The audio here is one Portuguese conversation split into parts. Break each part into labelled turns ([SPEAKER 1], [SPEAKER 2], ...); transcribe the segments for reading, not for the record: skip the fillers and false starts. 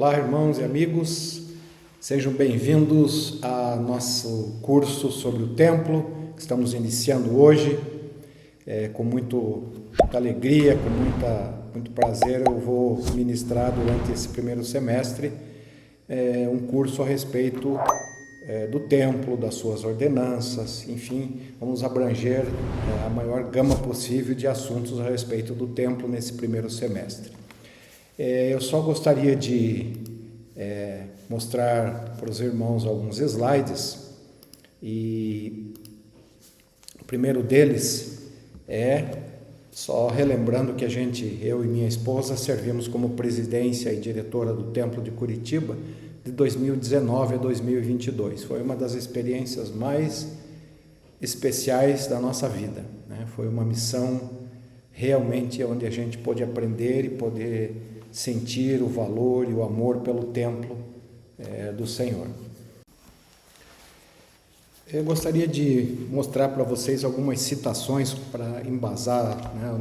[SPEAKER 1] Olá, irmãos e amigos, sejam bem-vindos ao nosso curso sobre o templo, que estamos iniciando hoje. Com muita alegria, com muito prazer, eu vou ministrar durante esse primeiro semestre um curso a respeito do templo, das suas ordenanças, enfim, vamos abranger a maior gama possível de assuntos a respeito do templo nesse primeiro semestre. Eu só gostaria de mostrar para os irmãos alguns slides, e o primeiro deles só relembrando que eu e minha esposa servimos como presidência e diretora do Templo de Curitiba de 2019 a 2022. Foi uma das experiências mais especiais da nossa vida, né? Foi uma missão realmente onde a gente pôde aprender e poder sentir o valor e o amor pelo templo do Senhor. Eu gostaria de mostrar para vocês algumas citações para embasar, né,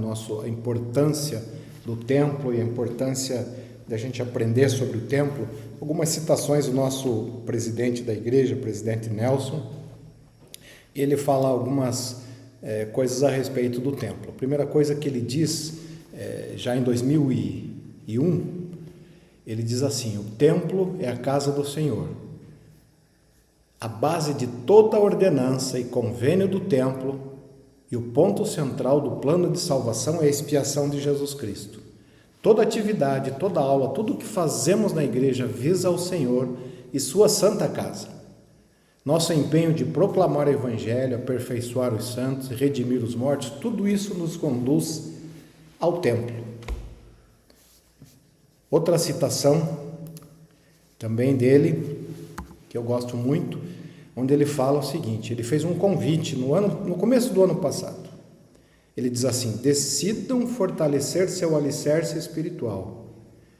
[SPEAKER 1] a importância do templo e a importância da gente aprender sobre o templo. Algumas citações do nosso presidente da igreja, o presidente Nelson. Ele fala algumas coisas a respeito do templo. A primeira coisa que ele diz, já em 2001, ele diz assim: o templo é a casa do Senhor. A base de toda a ordenança e convênio do templo e o ponto central do plano de salvação é a expiação de Jesus Cristo. Toda atividade, toda aula, tudo o que fazemos na igreja visa ao Senhor e sua santa casa. Nosso empenho de proclamar o evangelho, aperfeiçoar os santos, redimir os mortos, tudo isso nos conduz ao templo. Outra citação também dele, que eu gosto muito, onde ele fala o seguinte: ele fez um convite no começo do ano passado. Ele diz assim: decidam fortalecer seu alicerce espiritual.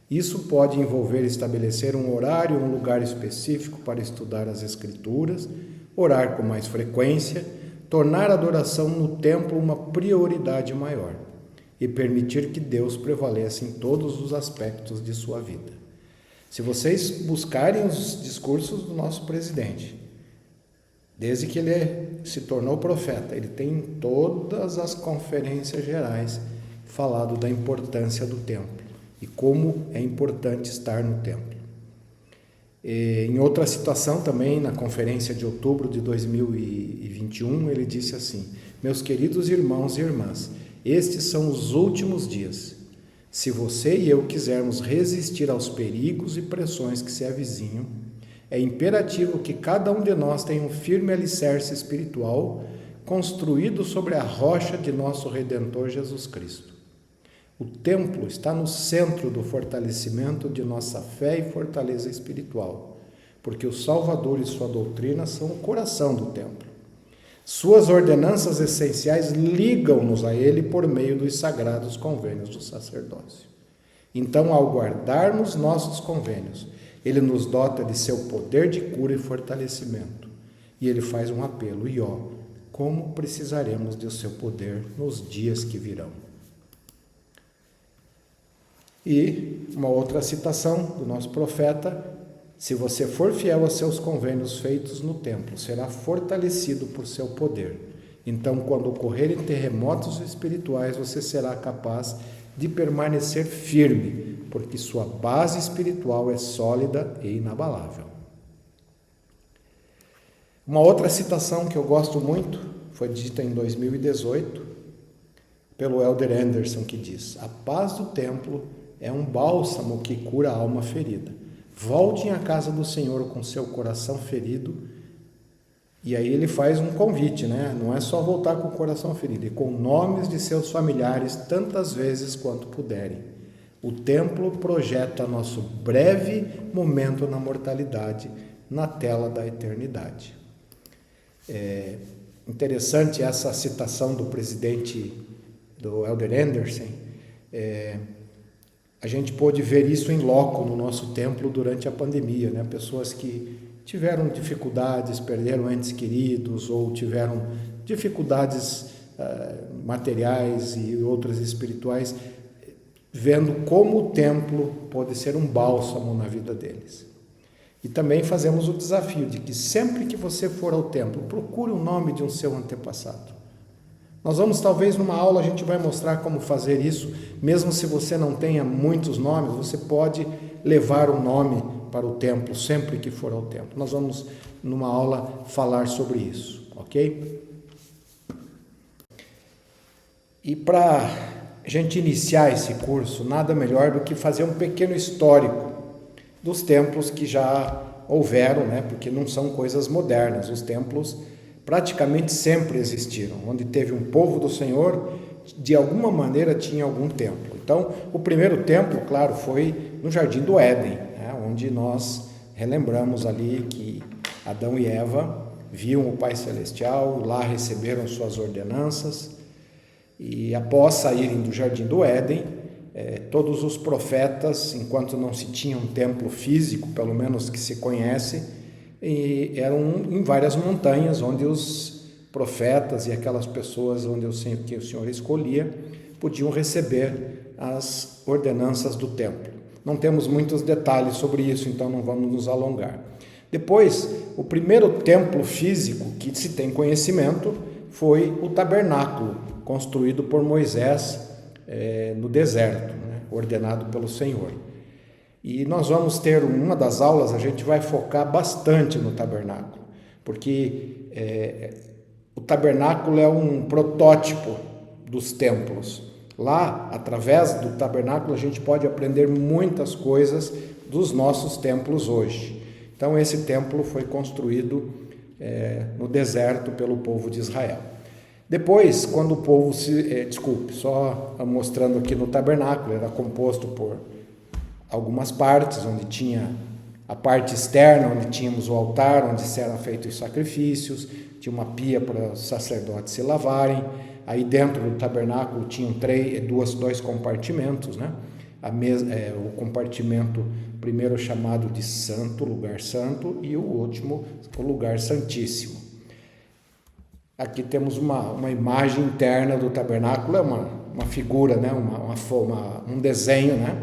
[SPEAKER 1] Isso pode envolver estabelecer um horário, um lugar específico para estudar as Escrituras, orar com mais frequência, tornar a adoração no templo uma prioridade maior e permitir que Deus prevaleça em todos os aspectos de sua vida. Se vocês buscarem os discursos do nosso presidente, desde que ele se tornou profeta, ele tem em todas as conferências gerais falado da importância do templo e como é importante estar no templo. Em outra citação também, na conferência de outubro de 2021, ele disse assim: meus queridos irmãos e irmãs, estes são os últimos dias. Se você e eu quisermos resistir aos perigos e pressões que se avizinham, é imperativo que cada um de nós tenha um firme alicerce espiritual construído sobre a rocha de nosso Redentor Jesus Cristo. O templo está no centro do fortalecimento de nossa fé e fortaleza espiritual, porque o Salvador e sua doutrina são o coração do templo. Suas ordenanças essenciais ligam-nos a ele por meio dos sagrados convênios do sacerdócio. Então, ao guardarmos nossos convênios, ele nos dota de seu poder de cura e fortalecimento. E ele faz um apelo: e como precisaremos de seu poder nos dias que virão. E uma outra citação do nosso profeta: se você for fiel a seus convênios feitos no templo, será fortalecido por seu poder. Então, quando ocorrerem terremotos espirituais, você será capaz de permanecer firme, porque sua base espiritual é sólida e inabalável. Uma outra citação que eu gosto muito foi dita em 2018 pelo Elder Anderson, que diz: a paz do templo é um bálsamo que cura a alma ferida. Voltem à casa do Senhor com seu coração ferido. E aí ele faz um convite, né? Não é só voltar com o coração ferido, e com nomes de seus familiares tantas vezes quanto puderem. O templo projeta nosso breve momento na mortalidade, na tela da eternidade. É interessante essa citação do presidente, do Elder Anderson. A gente pôde ver isso em loco no nosso templo durante a pandemia, né? Pessoas que tiveram dificuldades, perderam entes queridos ou tiveram dificuldades materiais e outras espirituais, vendo como o templo pode ser um bálsamo na vida deles. E também fazemos o desafio de que sempre que você for ao templo, procure o nome de um seu antepassado. Nós vamos, talvez, numa aula, a gente vai mostrar como fazer isso. Mesmo se você não tenha muitos nomes, você pode levar o nome para o templo, sempre que for ao templo. Nós vamos, numa aula, falar sobre isso, ok? E para a gente iniciar esse curso, nada melhor do que fazer um pequeno histórico dos templos que já houveram, né? Porque não são coisas modernas. Os templos praticamente sempre existiram. Onde teve um povo do Senhor, de alguma maneira tinha algum templo. Então, o primeiro templo, claro, foi no Jardim do Éden, né? Onde nós relembramos ali que Adão e Eva viam o Pai Celestial, lá receberam suas ordenanças, e após saírem do Jardim do Éden, todos os profetas, enquanto não se tinha um templo físico, pelo menos que se conhece, eram em várias montanhas onde os profetas e aquelas pessoas que o Senhor escolhia podiam receber as ordenanças do templo. Não temos muitos detalhes sobre isso, então não vamos nos alongar. Depois, o primeiro templo físico que se tem conhecimento foi o tabernáculo, construído por Moisés no deserto, né? Ordenado pelo Senhor. E nós vamos ter uma das aulas, a gente vai focar bastante no tabernáculo, porque o tabernáculo é um protótipo dos templos. Lá, através do tabernáculo, a gente pode aprender muitas coisas dos nossos templos hoje. Então, esse templo foi construído no deserto pelo povo de Israel. Depois, quando o povo só mostrando aqui no tabernáculo, era composto por algumas partes, onde tinha a parte externa, onde tínhamos o altar, onde eram feitos os sacrifícios, tinha uma pia para os sacerdotes se lavarem. Aí dentro do tabernáculo tinham dois compartimentos, né? O compartimento primeiro chamado de santo, lugar santo, e o último, o lugar santíssimo. Aqui temos uma imagem interna do tabernáculo, é uma figura, né? Um desenho, né?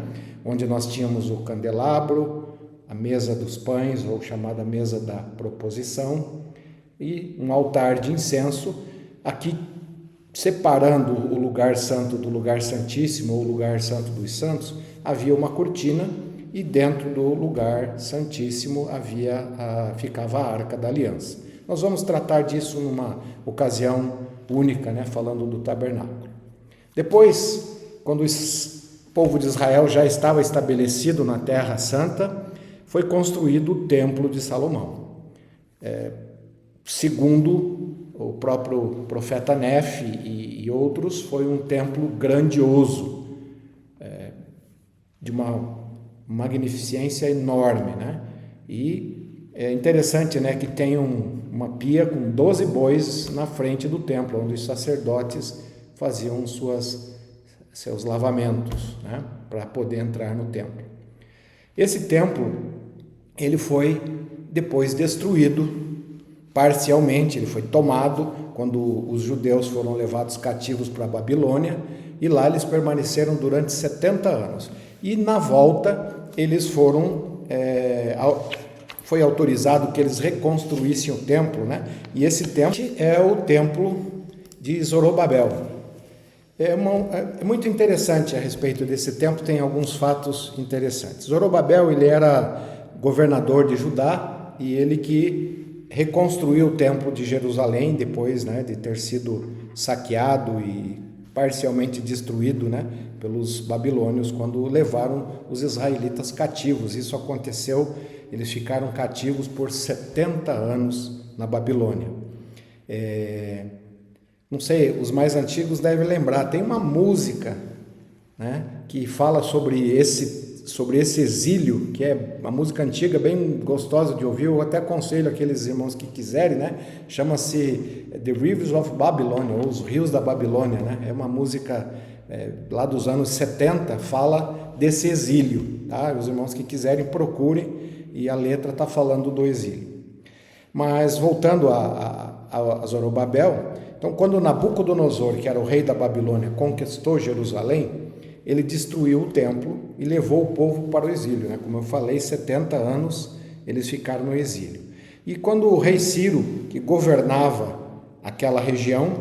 [SPEAKER 1] Onde nós tínhamos o candelabro, a mesa dos pães, ou chamada mesa da proposição, e um altar de incenso. Aqui, separando o lugar santo do lugar santíssimo, ou lugar santo dos santos, havia uma cortina, e dentro do lugar santíssimo ficava a Arca da Aliança. Nós vamos tratar disso numa ocasião única, né, falando do tabernáculo. Depois, quando o povo de Israel já estava estabelecido na Terra Santa, foi construído o Templo de Salomão. Segundo o próprio profeta Nefe e outros, foi um templo grandioso, de uma magnificência enorme, né? E é interessante, né, que tem uma pia com 12 bois na frente do templo, onde os sacerdotes faziam seus lavamentos, né, para poder entrar no templo. Esse templo, ele foi depois destruído parcialmente, ele foi tomado quando os judeus foram levados cativos para a Babilônia, e lá eles permaneceram durante 70 anos. E na volta eles foi autorizado que eles reconstruíssem o templo, né? E esse templo é o templo de Zorobabel. É muito interessante a respeito desse templo, tem alguns fatos interessantes. Zorobabel, ele era governador de Judá, e ele que reconstruiu o templo de Jerusalém depois, né, de ter sido saqueado e parcialmente destruído, né, pelos babilônios quando levaram os israelitas cativos. Isso aconteceu, eles ficaram cativos por 70 anos na Babilônia. Não sei, os mais antigos devem lembrar, tem uma música, né, que fala sobre esse exílio, que é uma música antiga, bem gostosa de ouvir. Eu até aconselho aqueles irmãos que quiserem, né? Chama-se The Rivers of Babylon, ou Os Rios da Babilônia, né? É uma música lá dos anos 70, fala desse exílio, tá? Os irmãos que quiserem procurem, e a letra está falando do exílio. Mas voltando a Zorobabel, então quando Nabucodonosor, que era o rei da Babilônia, conquistou Jerusalém, ele destruiu o templo e levou o povo para o exílio, né? Como eu falei, 70 anos eles ficaram no exílio. E quando o rei Ciro, que governava aquela região,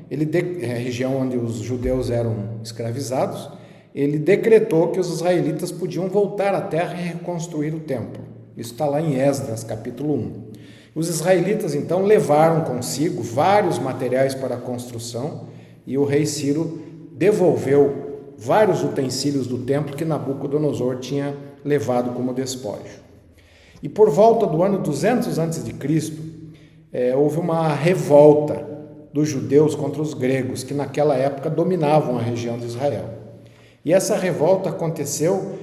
[SPEAKER 1] região onde os judeus eram escravizados, ele decretou que os israelitas podiam voltar à terra e reconstruir o templo. Isso está lá em Esdras, capítulo 1. Os israelitas, então, levaram consigo vários materiais para a construção e o rei Ciro devolveu vários utensílios do templo que Nabucodonosor tinha levado como despojo. E por volta do ano 200 a.C., houve uma revolta dos judeus contra os gregos, que naquela época dominavam a região de Israel. E essa revolta aconteceu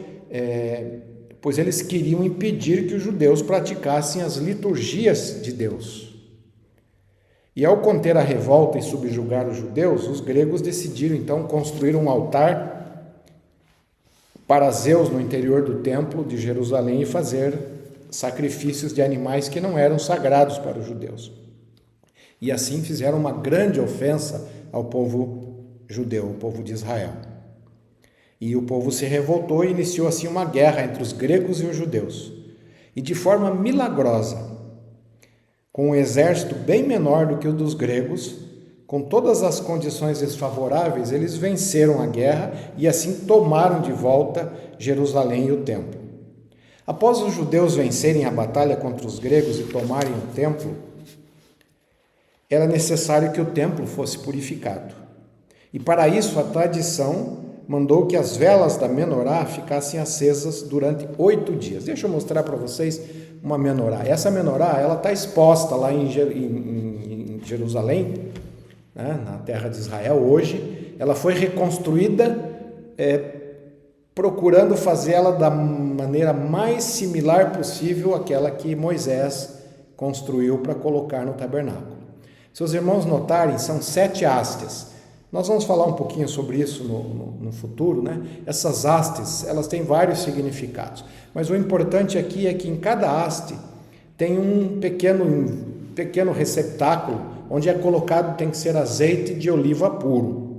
[SPEAKER 1] pois eles queriam impedir que os judeus praticassem as liturgias de Deus. E ao conter a revolta e subjugar os judeus, os gregos decidiram então construir um altar para Zeus no interior do templo de Jerusalém e fazer sacrifícios de animais que não eram sagrados para os judeus. E assim fizeram uma grande ofensa ao povo judeu, ao povo de Israel. E o povo se revoltou e iniciou assim uma guerra entre os gregos e os judeus. E de forma milagrosa, com um exército bem menor do que o dos gregos, com todas as condições desfavoráveis, eles venceram a guerra e assim tomaram de volta Jerusalém e o templo. Após os judeus vencerem a batalha contra os gregos e tomarem o templo, era necessário que o templo fosse purificado. E para isso a tradição mandou que as velas da menorá ficassem acesas durante 8 dias. Deixa eu mostrar para vocês uma menorá. Essa menorá, ela está exposta lá em Jerusalém, né, na terra de Israel hoje. Ela foi reconstruída procurando fazê-la da maneira mais similar possível àquela que Moisés construiu para colocar no tabernáculo. Se os irmãos notarem, são 7 hastes. Nós vamos falar um pouquinho sobre isso no futuro, né? Essas hastes, elas têm vários significados, mas o importante aqui é que em cada haste tem um pequeno receptáculo onde é colocado, tem que ser azeite de oliva puro.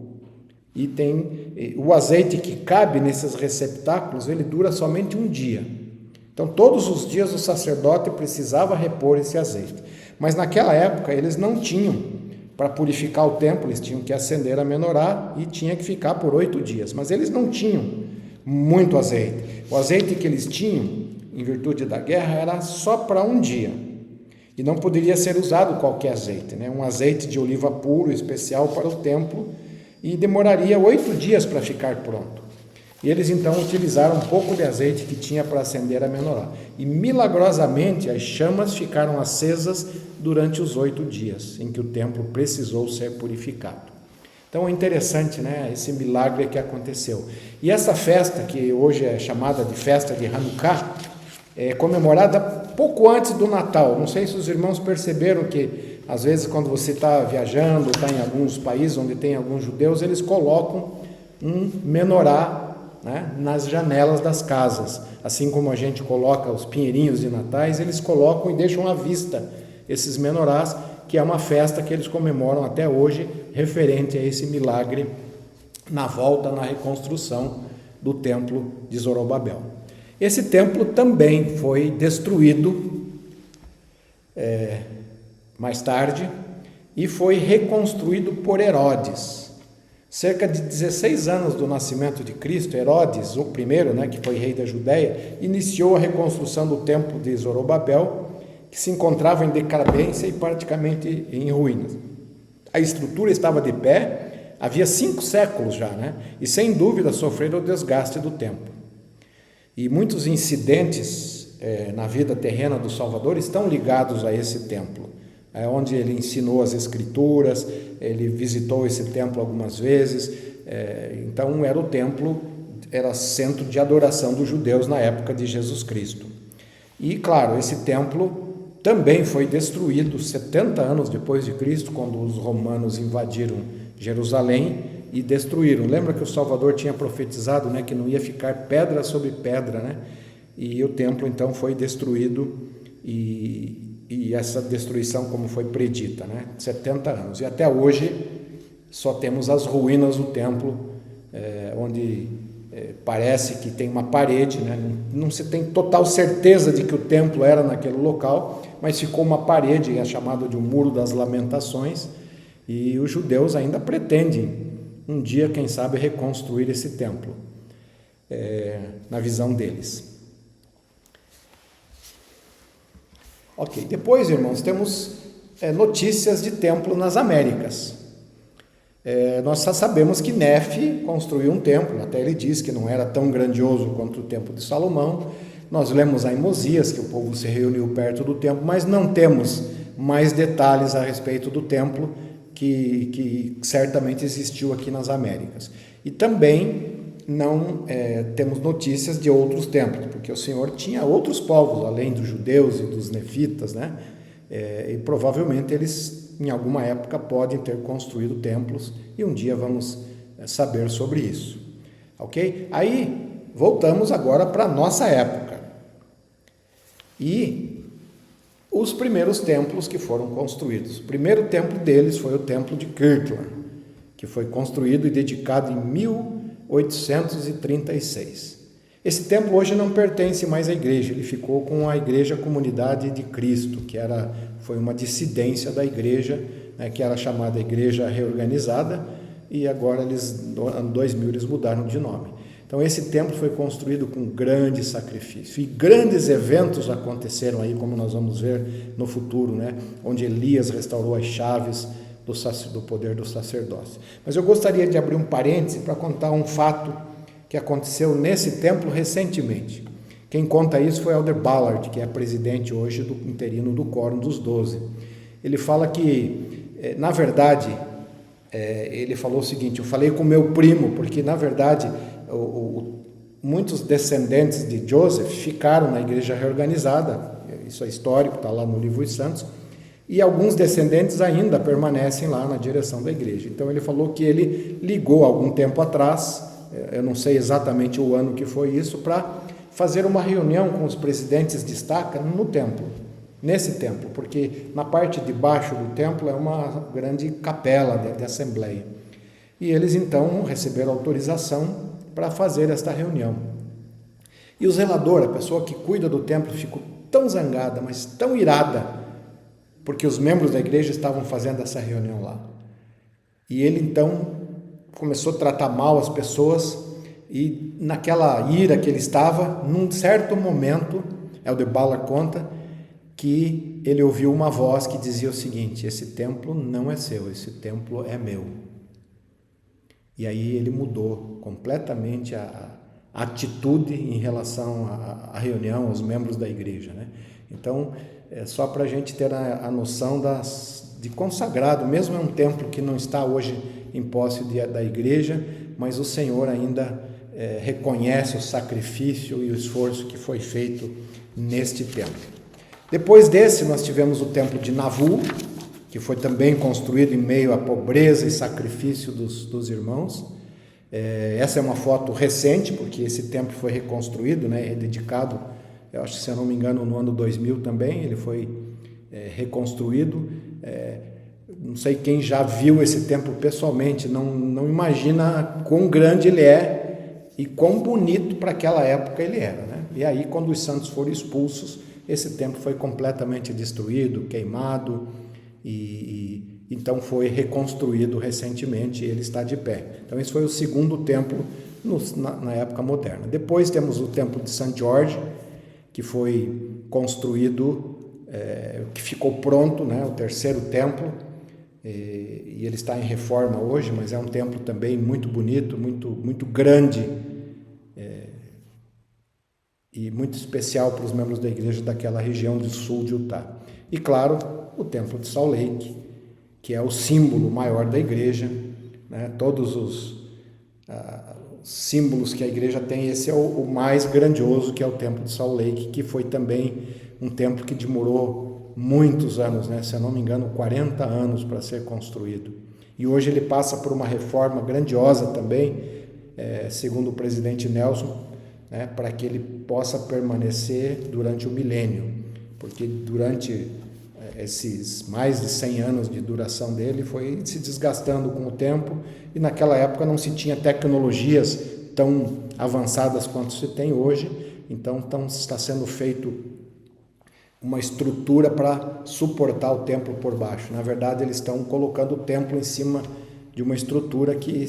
[SPEAKER 1] E tem o azeite que cabe nesses receptáculos, ele dura somente um dia. Então, todos os dias o sacerdote precisava repor esse azeite. Mas naquela época eles não tinham. Para purificar o templo, eles tinham que acender a menorá e tinha que ficar por 8 dias. Mas eles não tinham muito azeite. O azeite que eles tinham, em virtude da guerra, era só para um dia. E não poderia ser usado qualquer azeite, né? Um azeite de oliva puro, especial para o templo, e demoraria 8 dias para ficar pronto. E eles então utilizaram um pouco de azeite que tinha para acender a menorá. E milagrosamente as chamas ficaram acesas durante os 8 dias em que o templo precisou ser purificado. Então é interessante, né, esse milagre que aconteceu. E essa festa, que hoje é chamada de festa de Hanukkah, é comemorada pouco antes do Natal. Não sei se os irmãos perceberam que, às vezes, quando você está viajando, está em alguns países onde tem alguns judeus, eles colocam um menorá, né, nas janelas das casas. Assim como a gente coloca os pinheirinhos de natais, eles colocam e deixam à vista esses menorás, que é uma festa que eles comemoram até hoje, referente a esse milagre na volta, na reconstrução do templo de Zorobabel. Esse templo também foi destruído mais tarde e foi reconstruído por Herodes. Cerca de 16 anos do nascimento de Cristo, Herodes, o primeiro, né, que foi rei da Judéia, iniciou a reconstrução do templo de Zorobabel, que se encontrava em decadência e praticamente em ruínas. A estrutura estava de pé, havia 5 séculos já, né? E sem dúvida sofreram o desgaste do templo. E muitos incidentes na vida terrena do Salvador estão ligados a esse templo, onde ele ensinou as Escrituras, ele visitou esse templo algumas vezes, então era o templo, era centro de adoração dos judeus na época de Jesus Cristo. E claro, esse templo também foi destruído 70 anos depois de Cristo, quando os romanos invadiram Jerusalém e destruíram. Lembra que o Salvador tinha profetizado, né, que não ia ficar pedra sobre pedra, né? E o templo então foi destruído e essa destruição como foi predita, né? 70 anos. E até hoje só temos as ruínas do templo, onde parece que tem uma parede, né? Não se tem total certeza de que o templo era naquele local, mas ficou uma parede, é chamado de o Muro das Lamentações, e os judeus ainda pretendem um dia, quem sabe, reconstruir esse templo, na visão deles. Ok, depois, irmãos, temos notícias de templo nas Américas. Nós só sabemos que Nefe construiu um templo, até ele diz que não era tão grandioso quanto o templo de Salomão. Nós lemos em Mosias que o povo se reuniu perto do templo, mas não temos mais detalhes a respeito do templo que certamente existiu aqui nas Américas. E também não temos notícias de outros templos, porque o Senhor tinha outros povos, além dos judeus e dos nefitas, né? E provavelmente eles, em alguma época, podem ter construído templos, e um dia vamos saber sobre isso. Ok? Aí, voltamos agora para a nossa época. E os primeiros templos que foram construídos. O primeiro templo deles foi o templo de Kirtland, que foi construído e dedicado em 1836. Esse templo hoje não pertence mais à igreja, ele ficou com a Igreja Comunidade de Cristo, que foi uma dissidência da igreja, né, que era chamada Igreja Reorganizada, e agora no ano 2000 eles mudaram de nome. Então esse templo foi construído com grande sacrifício, e grandes eventos aconteceram aí, como nós vamos ver no futuro, né, onde Elias restaurou as chaves do poder do sacerdócio. Mas eu gostaria de abrir um parêntese para contar um fato que aconteceu nesse templo recentemente. Quem conta isso foi Elder Ballard, que é presidente hoje do interino do Quórum dos 12. Ele fala que, na verdade, ele falou o seguinte: eu falei com meu primo, porque na verdade muitos descendentes de Joseph ficaram na igreja reorganizada, isso é histórico, está lá no Livro dos Santos, e alguns descendentes ainda permanecem lá na direção da igreja. Então ele falou que ele ligou algum tempo atrás, eu não sei exatamente o ano que foi isso, para fazer uma reunião com os presidentes de estaca no templo, nesse templo, porque na parte de baixo do templo é uma grande capela de assembleia. E eles então receberam autorização para fazer esta reunião. E o zelador, a pessoa que cuida do templo, ficou tão zangada, mas tão irada, porque os membros da igreja estavam fazendo essa reunião lá. E ele então começou a tratar mal as pessoas, e naquela ira que ele estava, num certo momento, Elder Ballard conta que ele ouviu uma voz que dizia o seguinte: esse templo não é seu, esse templo é meu. E aí ele mudou completamente a atitude em relação à reunião, aos membros da igreja, né? Então, é só para a gente ter a noção de consagrado, mesmo é um templo que não está hoje em posse da igreja, mas o Senhor ainda reconhece o sacrifício e o esforço que foi feito neste templo. Depois desse, nós tivemos o templo de Navu, que foi também construído em meio à pobreza e sacrifício dos irmãos. Essa é uma foto recente, porque esse templo foi reconstruído, né, rededicado, eu acho que, se eu não me engano, no ano 2000 também, ele foi reconstruído. Não sei quem já viu esse templo pessoalmente, não imagina quão grande ele é e quão bonito para aquela época ele era, né? E aí, quando os santos foram expulsos, esse templo foi completamente destruído, queimado, e então foi reconstruído recentemente, e ele está de pé. Então esse foi o segundo templo na época moderna. Depois temos o templo de St. George, que foi construído, que ficou pronto, né, o terceiro templo, e ele está em reforma hoje, mas é um templo também muito bonito, muito, muito grande, e muito especial para os membros da igreja daquela região do sul de Utah. E claro, o templo de Salt Lake, que é o símbolo maior da igreja, né? Todos os símbolos que a igreja tem, esse é o mais grandioso, que é o templo de Salt Lake, que foi também um templo que demorou muitos anos, né? Se eu não me engano, 40 anos para ser construído. E hoje ele passa por uma reforma grandiosa também, segundo o presidente Nelson, né? Para que ele possa permanecer durante o milênio, porque durante esses mais de 100 anos de duração dele foi se desgastando com o tempo, e naquela época não se tinha tecnologias tão avançadas quanto se tem hoje. Então está sendo feito uma estrutura para suportar o templo por baixo. Na verdade, eles estão colocando o templo em cima de uma estrutura que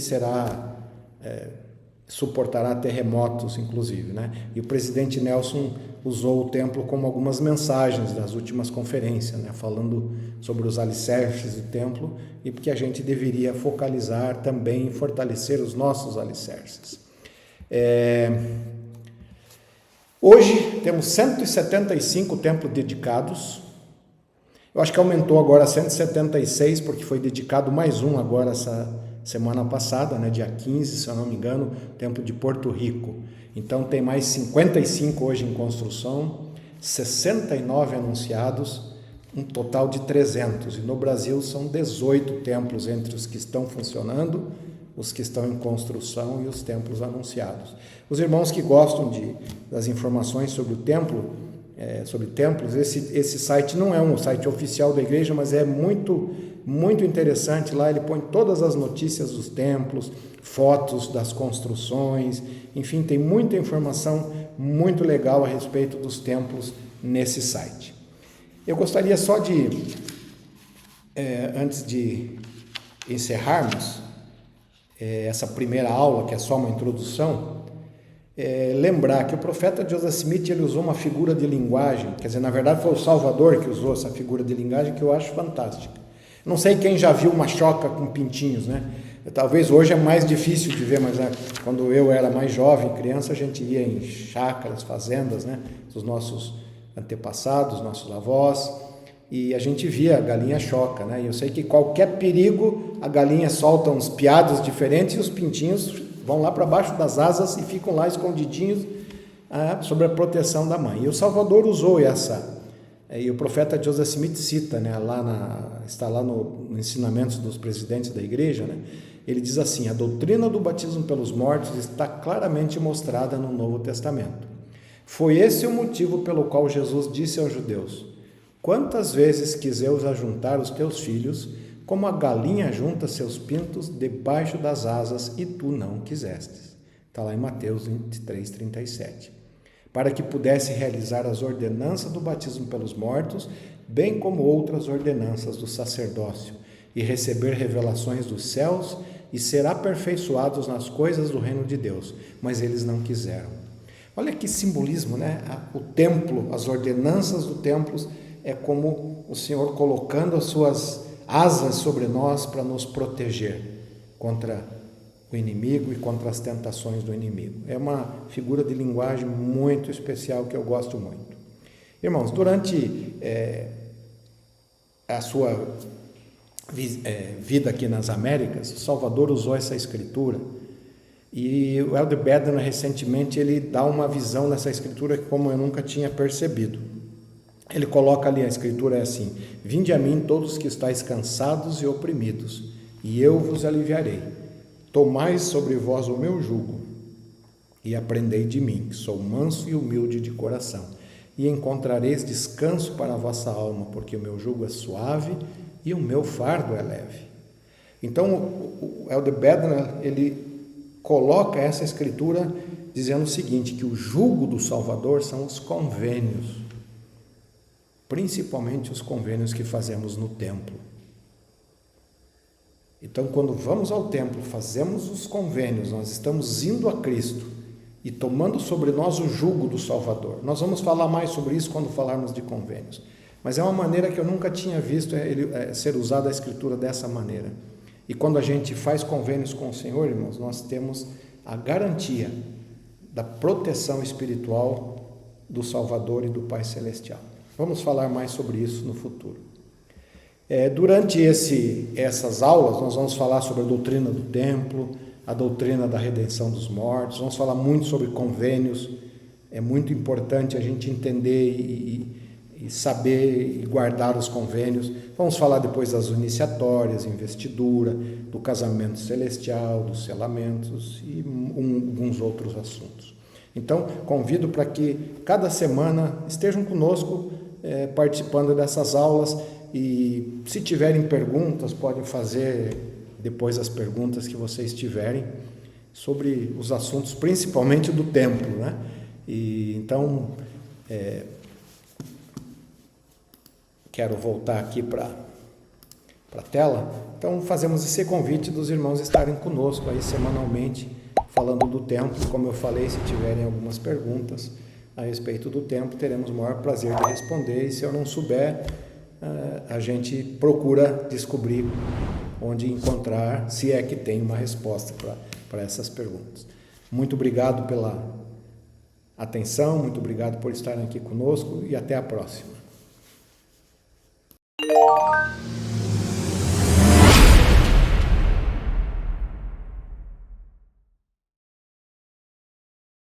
[SPEAKER 1] suportará terremotos, inclusive, né? E o presidente Nelson usou o templo como algumas mensagens das últimas conferências, né? Falando sobre os alicerces do templo e porque a gente deveria focalizar também em fortalecer os nossos alicerces. Hoje temos 175 templos dedicados. Eu acho que aumentou agora a 176, porque foi dedicado mais um agora essa semana passada, né, dia 15, se eu não me engano, o templo de Porto Rico. Então tem mais 55 hoje em construção, 69 anunciados, um total de 300. E no Brasil são 18 templos entre os que estão funcionando, os que estão em construção e os templos anunciados. Os irmãos que gostam das informações sobre o templo, sobre templos, esse site não é um site oficial da igreja, mas é muito interessante. Lá ele põe todas as notícias dos templos, fotos das construções, enfim, tem muita informação muito legal a respeito dos templos nesse site. Eu gostaria só antes de encerrarmos essa primeira aula, que é só uma introdução, lembrar que o profeta Joseph Smith ele usou uma figura de linguagem, quer dizer, na verdade foi o Salvador que usou essa figura de linguagem, que eu acho fantástica. Não sei quem já viu uma choca com pintinhos, né? Talvez hoje é mais difícil de ver, mas quando eu era mais jovem, criança, a gente ia em chácaras, fazendas, né? Dos nossos antepassados, nossos avós, e a gente via a galinha choca, né? E eu sei que qualquer perigo, a galinha solta uns piados diferentes e os pintinhos vão lá para baixo das asas e ficam lá escondidinhos sobre a proteção da mãe. E o Salvador usou essa. E o profeta Joseph Smith cita, né, está lá no Ensinamentos dos Presidentes da Igreja, né, ele diz assim: a doutrina do batismo pelos mortos está claramente mostrada no Novo Testamento. Foi esse o motivo pelo qual Jesus disse aos judeus: quantas vezes quis eu ajuntar os teus filhos, como a galinha junta seus pintos debaixo das asas, e tu não quisestes. Está lá em Mateus 23:37. Para que pudesse realizar as ordenanças do batismo pelos mortos, bem como outras ordenanças do sacerdócio, e receber revelações dos céus, e ser aperfeiçoados nas coisas do reino de Deus. Mas eles não quiseram. Olha que simbolismo, né? O templo, as ordenanças do templo, é como o Senhor colocando as suas asas sobre nós para nos proteger contra o inimigo e contra as tentações do inimigo. É uma figura de linguagem muito especial que eu gosto muito. Irmãos, durante a sua vida aqui nas Américas, o Salvador usou essa escritura, e o Elder Bednar recentemente ele dá uma visão nessa escritura como eu nunca tinha percebido. Ele coloca ali, a escritura é assim: vinde a mim todos que estáis cansados e oprimidos, e eu vos aliviarei. Tomai sobre vós o meu jugo e aprendei de mim, que sou manso e humilde de coração, e encontrareis descanso para a vossa alma, porque o meu jugo é suave e o meu fardo é leve. Então, o Elder Bednar, ele coloca essa escritura dizendo o seguinte, que o jugo do Salvador são os convênios, principalmente os convênios que fazemos no templo. Então, quando vamos ao templo, fazemos os convênios, nós estamos indo a Cristo e tomando sobre nós o jugo do Salvador. Nós vamos falar mais sobre isso quando falarmos de convênios. Mas é uma maneira que eu nunca tinha visto ser usada a Escritura dessa maneira. E quando a gente faz convênios com o Senhor, irmãos, nós temos a garantia da proteção espiritual do Salvador e do Pai Celestial. Vamos falar mais sobre isso no futuro. Durante essas aulas, nós vamos falar sobre a doutrina do templo, a doutrina da redenção dos mortos, vamos falar muito sobre convênios. É muito importante a gente entender e saber e guardar os convênios. Vamos falar depois das iniciatórias, investidura, do casamento celestial, dos selamentos e alguns outros assuntos. Então, convido para que cada semana estejam conosco participando dessas aulas. E se tiverem perguntas, podem fazer depois as perguntas que vocês tiverem. sobre os assuntos, principalmente do templo, né? E então quero voltar aqui para a tela. Então fazemos esse convite dos irmãos estarem conosco aí semanalmente, falando do templo. Como eu falei, se tiverem algumas perguntas a respeito do templo, teremos o maior prazer de responder, e se eu não souber, a gente procura descobrir onde encontrar, se é que tem uma resposta para essas perguntas. Muito obrigado pela atenção, muito obrigado por estarem aqui conosco e até a próxima.